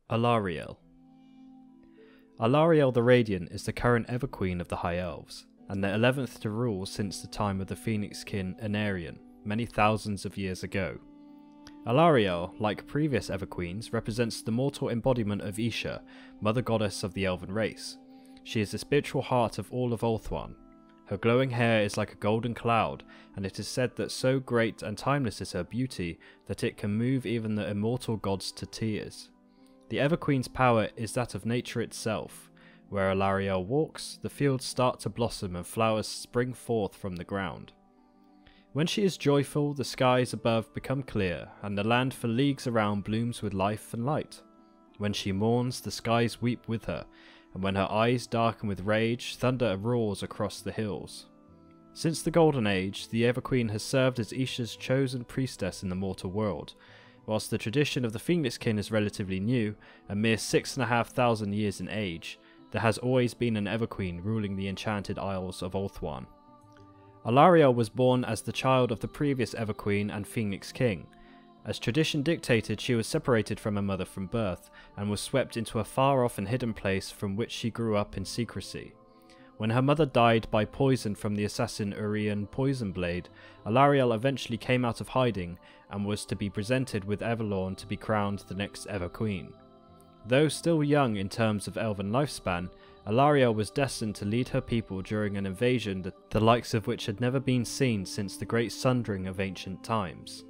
Alarielle. Alarielle the Radiant is the current Everqueen of the High Elves, and the 11th to rule since the time of the Phoenix-kin Anarion, many thousands of years ago. Alarielle, like previous Everqueens, represents the mortal embodiment of Isha, mother goddess of the elven race. She is the spiritual heart of all of Ulthuan. Her glowing hair is like a golden cloud, and it is said that so great and timeless is her beauty that it can move even the immortal gods to tears. The Everqueen's power is that of nature itself. Where Alarielle walks, the fields start to blossom and flowers spring forth from the ground. When she is joyful, the skies above become clear, and the land for leagues around blooms with life and light. When she mourns, the skies weep with her, and when her eyes darken with rage, thunder roars across the hills. Since the Golden Age, the Everqueen has served as Isha's chosen priestess in the mortal world. Whilst the tradition of the Phoenix-kin is relatively new, a mere 6,500 years in age, there has always been an Everqueen ruling the enchanted isles of Ulthuan. Alarielle was born as the child of the previous Everqueen and Phoenix King. As tradition dictated, she was separated from her mother from birth, and was swept into a far-off and hidden place from which she grew up in secrecy. When her mother died by poison from the assassin Urian Poisonblade, Alarielle eventually came out of hiding and was to be presented with Everlorn to be crowned the next Everqueen. Though still young in terms of elven lifespan, Alarielle was destined to lead her people during an invasion the likes of which had never been seen since the Great Sundering of ancient times.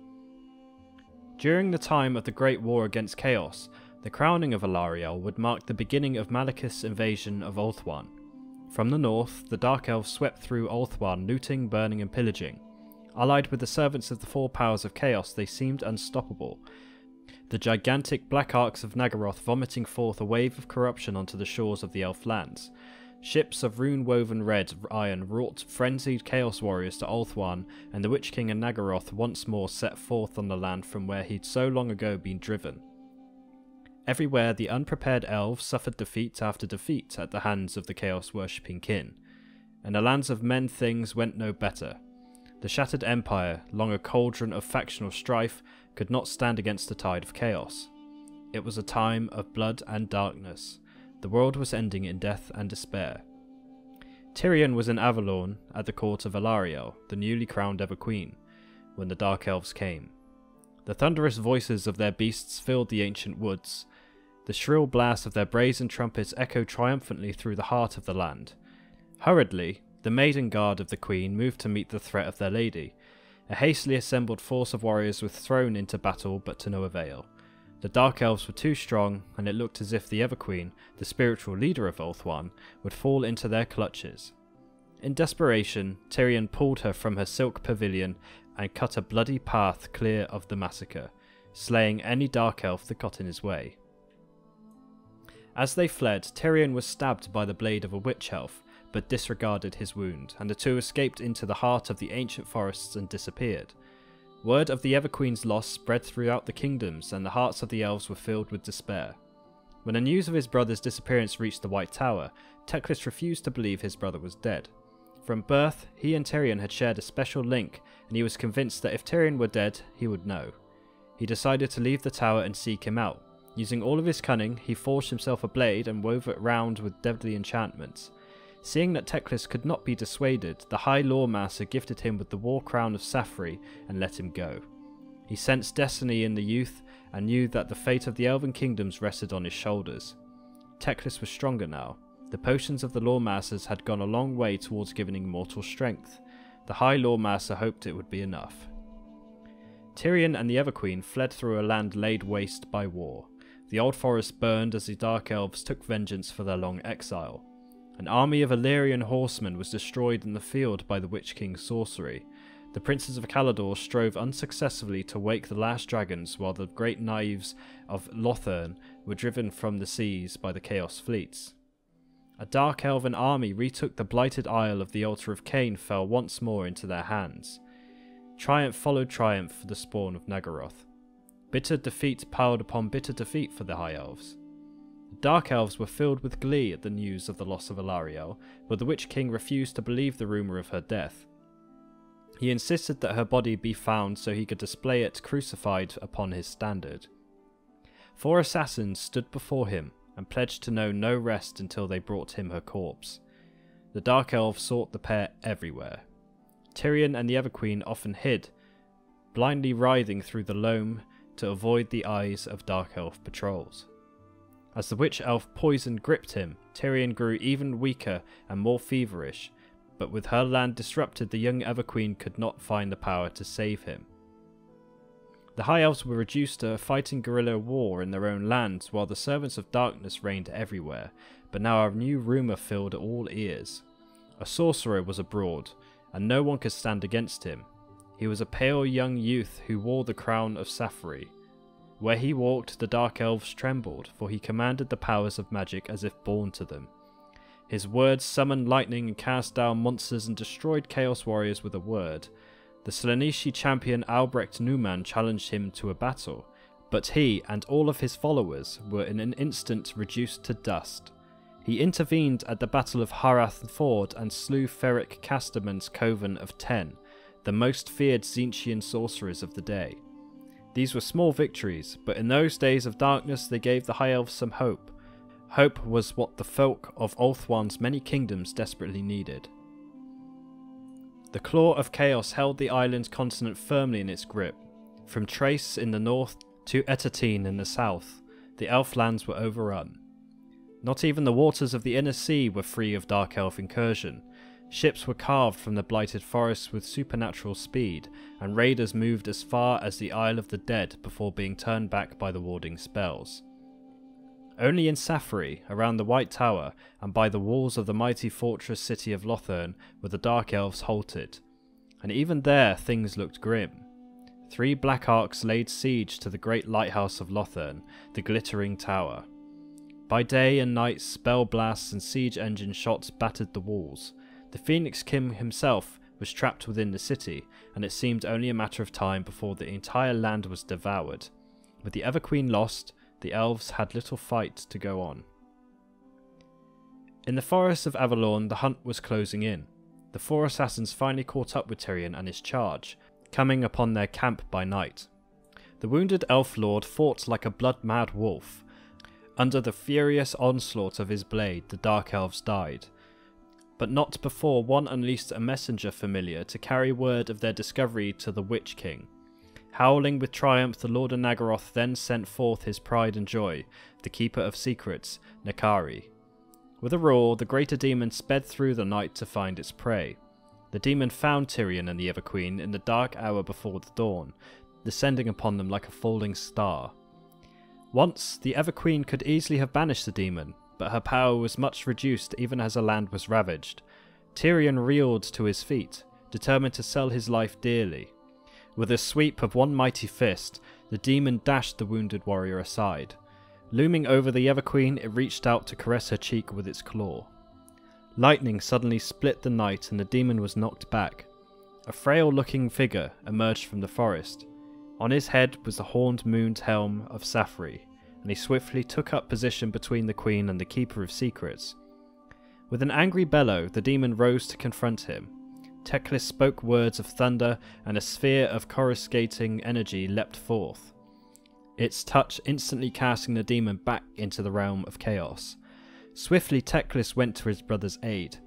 During the time of the Great War against Chaos, the crowning of Alarielle would mark the beginning of Malekith's invasion of Ulthuan. From the north, the Dark Elves swept through Ulthuan, looting, burning and pillaging. Allied with the servants of the four powers of chaos, they seemed unstoppable. The gigantic black arcs of Naggaroth vomiting forth a wave of corruption onto the shores of the elf lands. Ships of rune-woven red iron wrought frenzied chaos warriors to Ulthuan, and the Witch King and Naggaroth once more set forth on the land from where he'd so long ago been driven. Everywhere the unprepared elves suffered defeat after defeat at the hands of the chaos-worshipping kin, and the lands of men things went no better. The shattered empire, long a cauldron of factional strife, could not stand against the tide of chaos. It was a time of blood and darkness. The world was ending in death and despair. Tyrion was in Avalorn at the court of Alarielle, the newly crowned Everqueen, when the Dark Elves came. The thunderous voices of their beasts filled the ancient woods. The shrill blast of their brazen trumpets echoed triumphantly through the heart of the land. Hurriedly, the maiden guard of the Queen moved to meet the threat of their lady. A hastily assembled force of warriors was thrown into battle, but to no avail. The Dark Elves were too strong, and it looked as if the Everqueen, the spiritual leader of Ulthuan, would fall into their clutches. In desperation, Tyrion pulled her from her silk pavilion and cut a bloody path clear of the massacre, slaying any Dark Elf that got in his way. As they fled, Tyrion was stabbed by the blade of a witch elf, but disregarded his wound, and the two escaped into the heart of the ancient forests and disappeared. Word of the Everqueen's loss spread throughout the kingdoms, and the hearts of the elves were filled with despair. When the news of his brother's disappearance reached the White Tower, Teclis refused to believe his brother was dead. From birth, he and Tyrion had shared a special link, and he was convinced that if Tyrion were dead, he would know. He decided to leave the tower and seek him out. Using all of his cunning, he forged himself a blade and wove it round with deadly enchantments. Seeing that Teclis could not be dissuaded, the High Lawmaster gifted him with the War Crown of Saffrey and let him go. He sensed destiny in the youth and knew that the fate of the Elven Kingdoms rested on his shoulders. Teclis was stronger now. The potions of the Lawmasters had gone a long way towards giving him mortal strength. The High Lawmaster hoped it would be enough. Tyrion and the Everqueen fled through a land laid waste by war. The old forest burned as the Dark Elves took vengeance for their long exile. An army of Illyrian horsemen was destroyed in the field by the Witch King's sorcery. The princes of Calador strove unsuccessfully to wake the last dragons, while the great knives of Lothern were driven from the seas by the Chaos fleets. A dark elven army retook the blighted isle of the Altar of Cain fell once more into their hands. Triumph followed triumph for the spawn of Naggaroth. Bitter defeat piled upon bitter defeat for the High Elves. The Dark Elves were filled with glee at the news of the loss of Alarielle, but the Witch King refused to believe the rumour of her death. He insisted that her body be found so he could display it crucified upon his standard. 4 assassins stood before him and pledged to know no rest until they brought him her corpse. The Dark Elves sought the pair everywhere. Tyrion and the Everqueen often hid, blindly writhing through the loam to avoid the eyes of Dark Elf patrols. As the Witch Elf poison gripped him, Tyrion grew even weaker and more feverish, but with her land disrupted, the young Everqueen could not find the power to save him. The High Elves were reduced to fighting guerrilla war in their own lands, while the Servants of Darkness reigned everywhere, but now a new rumour filled all ears. A sorcerer was abroad, and no one could stand against him. He was a pale young youth who wore the crown of Saffari. Where he walked, the Dark Elves trembled, for he commanded the powers of magic as if born to them. His words summoned lightning and cast down monsters and destroyed Chaos Warriors with a word. The Slaaneshi champion Albrecht Neumann challenged him to a battle, but he and all of his followers were in an instant reduced to dust. He intervened at the Battle of Harath Ford and slew Ferric Casterman's Coven of 10, the most feared Tzeentchian sorcerers of the day. These were small victories, but in those days of darkness they gave the High Elves some hope. Hope was what the folk of Ulthuan's many kingdoms desperately needed. The Claw of Chaos held the island continent firmly in its grip. From Trace in the north to Etatine in the south, the elf lands were overrun. Not even the waters of the inner sea were free of Dark Elf incursion. Ships were carved from the blighted forests with supernatural speed, and raiders moved as far as the Isle of the Dead before being turned back by the warding spells. Only in Saffari, around the White Tower, and by the walls of the mighty fortress city of Lothern were the Dark Elves halted, and even there things looked grim. 3 Black Arcs laid siege to the great lighthouse of Lothern, the glittering tower. By day and night spell blasts and siege engine shots battered the walls. The Phoenix King himself was trapped within the city, and it seemed only a matter of time before the entire land was devoured. With the Everqueen lost, the elves had little fight to go on. In the forests of Avalorn, the hunt was closing in. The 4 assassins finally caught up with Tyrion and his charge, coming upon their camp by night. The wounded elf lord fought like a blood-mad wolf. Under the furious onslaught of his blade, the Dark Elves died. But not before one unleashed a messenger familiar to carry word of their discovery to the Witch King. Howling with triumph, the Lord of Nagaroth then sent forth his pride and joy, the Keeper of Secrets, Nakari. With a roar, the greater demon sped through the night to find its prey. The demon found Tyrion and the Everqueen in the dark hour before the dawn, descending upon them like a falling star. Once, the Everqueen could easily have banished the demon, but her power was much reduced even as her land was ravaged. Tyrion reeled to his feet, determined to sell his life dearly. With a sweep of one mighty fist, the demon dashed the wounded warrior aside. Looming over the Everqueen, it reached out to caress her cheek with its claw. Lightning suddenly split the night and the demon was knocked back. A frail-looking figure emerged from the forest. On his head was the horned-mooned helm of Saffari, and he swiftly took up position between the Queen and the Keeper of Secrets. With an angry bellow, the demon rose to confront him. Teclis spoke words of thunder, and a sphere of coruscating energy leapt forth, its touch instantly casting the demon back into the realm of chaos. Swiftly Teclis went to his brother's aid.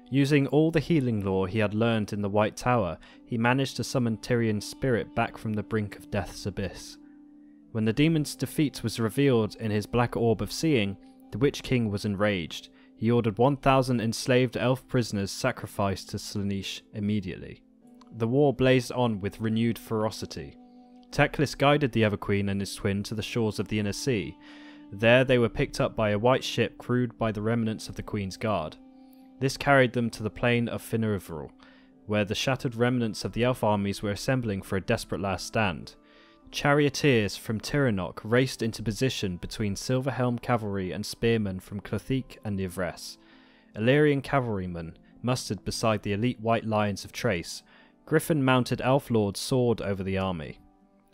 Using all the healing lore he had learned in the White Tower, he managed to summon Tyrion's spirit back from the brink of death's abyss. When the demon's defeat was revealed in his black orb of seeing, the Witch King was enraged. He ordered 1,000 enslaved elf prisoners sacrificed to Slaanesh immediately. The war blazed on with renewed ferocity. Teclis guided the Everqueen and his twin to the shores of the Inner Sea. There they were picked up by a white ship crewed by the remnants of the Queen's Guard. This carried them to the plain of Finnerville, where the shattered remnants of the elf armies were assembling for a desperate last stand. Charioteers from Tiranoc raced into position between Silverhelm cavalry and spearmen from Clothique and Yvresse. Illyrian cavalrymen mustered beside the elite white lions of Trace. Griffin-mounted elf lords soared over the army.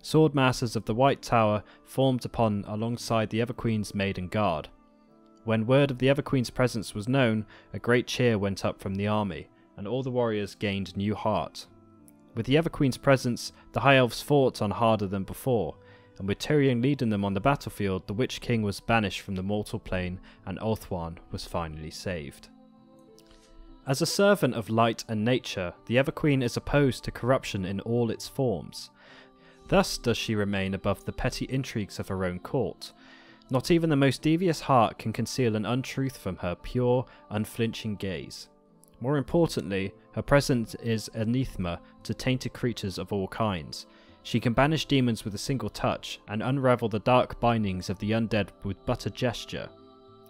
Sword masters of the White Tower formed upon alongside the Everqueen's maiden guard. When word of the Everqueen's presence was known, a great cheer went up from the army, and all the warriors gained new heart. With the Everqueen's presence, the High Elves fought on harder than before. and with Tyrion leading them on the battlefield, the Witch King was banished from the mortal plane and Ulthuan was finally saved. As a servant of light and nature, the Everqueen is opposed to corruption in all its forms. Thus does she remain above the petty intrigues of her own court. Not even the most devious heart can conceal an untruth from her pure, unflinching gaze. More importantly, her presence is anathema to tainted creatures of all kinds. She can banish demons with a single touch, and unravel the dark bindings of the undead with but a gesture.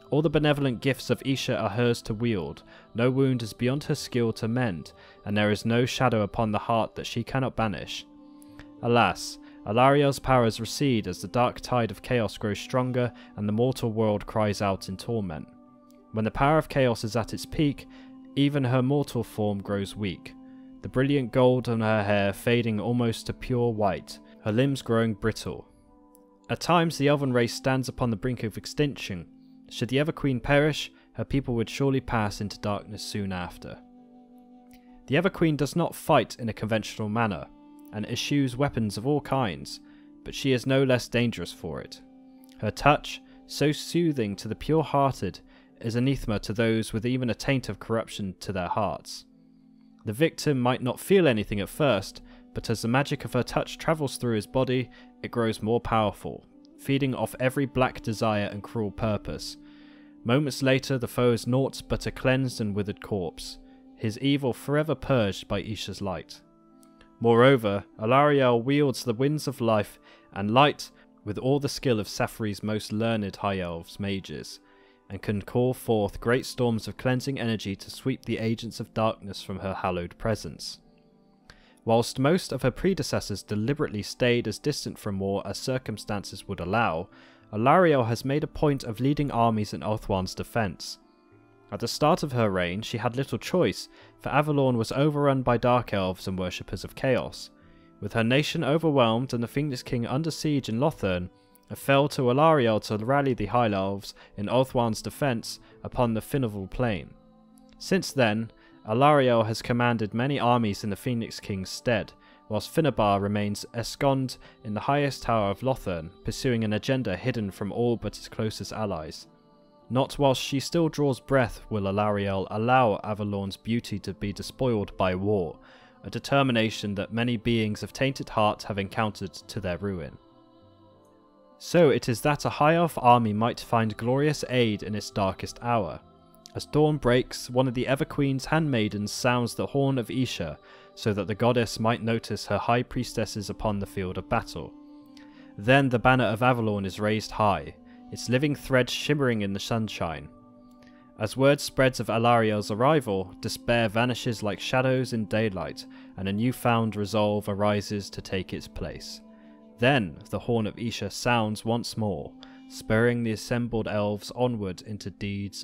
All the benevolent gifts of Isha are hers to wield, no wound is beyond her skill to mend, and there is no shadow upon the heart that she cannot banish. Alas, Alarielle's powers recede as the dark tide of chaos grows stronger and the mortal world cries out in torment. When the power of chaos is at its peak, even her mortal form grows weak, the brilliant gold on her hair fading almost to pure white, her limbs growing brittle. At times the elven race stands upon the brink of extinction. Should the Everqueen perish, her people would surely pass into darkness soon after. The Everqueen does not fight in a conventional manner, and eschews weapons of all kinds, but she is no less dangerous for it. Her touch, so soothing to the pure-hearted, is anathema to those with even a taint of corruption to their hearts. The victim might not feel anything at first, but as the magic of her touch travels through his body, it grows more powerful, feeding off every black desire and cruel purpose. Moments later, the foe is naught but a cleansed and withered corpse, his evil forever purged by Isha's light. Moreover, Alarielle wields the winds of life and light with all the skill of Safary's most learned High Elves mages, and can call forth great storms of cleansing energy to sweep the agents of darkness from her hallowed presence. Whilst most of her predecessors deliberately stayed as distant from war as circumstances would allow, Alarielle has made a point of leading armies in Ulthuan's defence. At the start of her reign, she had little choice, for Avalon was overrun by dark elves and worshippers of chaos. With her nation overwhelmed and the Phoenix King under siege in Lothern, it fell to Alarielle to rally the High Elves in Ulthuan's defence upon the Finneval Plain. Since then, Alarielle has commanded many armies in the Phoenix King's stead, whilst Finnebar remains ensconced in the highest tower of Lothern, pursuing an agenda hidden from all but his closest allies. Not whilst she still draws breath will Alarielle allow Avalon's beauty to be despoiled by war, a determination that many beings of tainted heart have encountered to their ruin. So it is that a High Elf army might find glorious aid in its darkest hour. As dawn breaks, one of the Everqueen's handmaidens sounds the horn of Isha, so that the goddess might notice her high priestesses upon the field of battle. Then the banner of Avalon is raised high, its living thread shimmering in the sunshine. As word spreads of Alarielle's arrival, despair vanishes like shadows in daylight, and a newfound resolve arises to take its place. Then the horn of Isha sounds once more, spurring the assembled elves onward into deeds